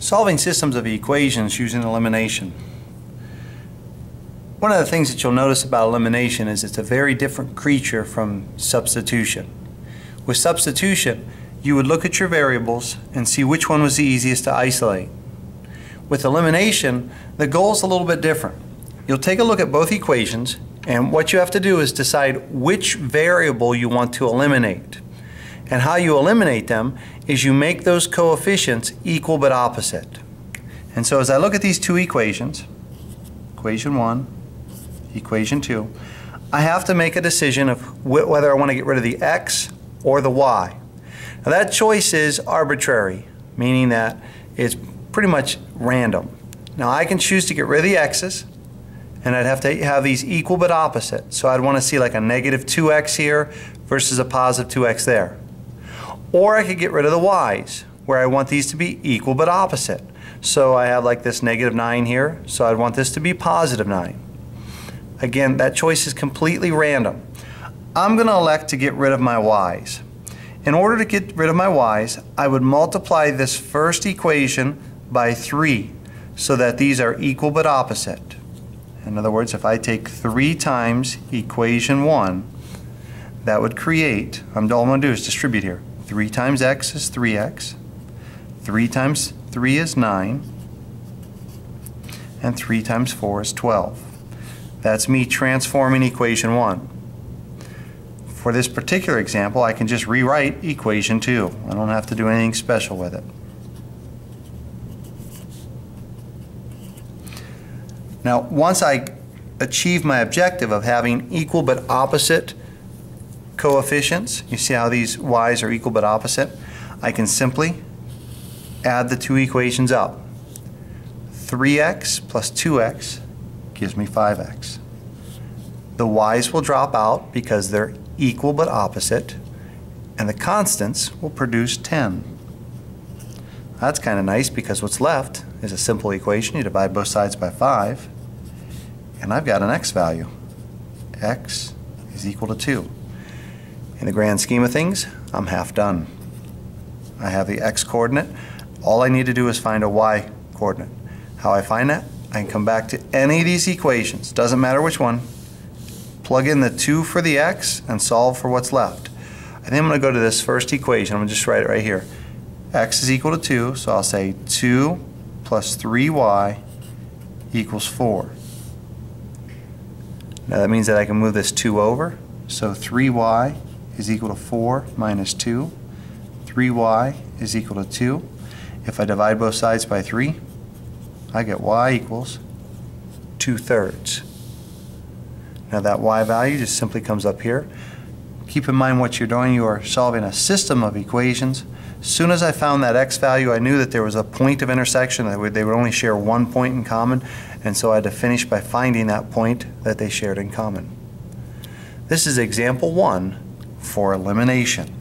Solving systems of equations using elimination. One of the things that you'll notice about elimination is it's a very different creature from substitution. With substitution, you would look at your variables and see which one was the easiest to isolate. With elimination, the goal is a little bit different. You'll take a look at both equations, and what you have to do is decide which variable you want to eliminate. And how you eliminate them is you make those coefficients equal but opposite. And so as I look at these two equations, equation 1, equation 2, I have to make a decision of whether I want to get rid of the x or the y. Now that choice is arbitrary, meaning that it's pretty much random. Now I can choose to get rid of the x's, and I'd have to have these equal but opposite. So I'd want to see like a negative 2x here versus a positive 2x there. Or I could get rid of the y's, where I want these to be equal but opposite. So I have like this negative 9 here, so I'd want this to be positive 9. Again, that choice is completely random. I'm going to elect to get rid of my y's. In order to get rid of my y's, I would multiply this first equation by 3 so that these are equal but opposite. In other words, if I take 3 times equation 1, that would create, all I'm going to do is distribute here. 3 times x is 3x, 3 times 3 is 9, and 3 times 4 is 12. That's me transforming equation 1. For this particular example, I can just rewrite equation 2. I don't have to do anything special with it. Now, once I achieve my objective of having equal but opposite coefficients, you see how these y's are equal but opposite, I can simply add the two equations up. 3x plus 2x gives me 5x. The y's will drop out because they're equal but opposite, and the constants will produce 10. That's kind of nice because what's left is a simple equation. You divide both sides by 5, and I've got an x value. X is equal to 2. In the grand scheme of things, I'm half done. I have the x coordinate. All I need to do is find a y coordinate. How I find that? I can come back to any of these equations, doesn't matter which one, plug in the 2 for the x and solve for what's left. I think I'm going to go to this first equation. I'm going to just write it right here. X is equal to 2, so I'll say 2 plus 3y equals 4. Now that means that I can move this 2 over, so 3y is equal to 4 minus 2. 3y is equal to 2. If I divide both sides by 3, I get y equals 2/3. Now that y value just simply comes up here. Keep in mind what you're doing. You are solving a system of equations. As soon as I found that x value, I knew that there was a point of intersection. They would only share one point in common, and so I had to finish by finding that point that they shared in common. This is example 1 for elimination.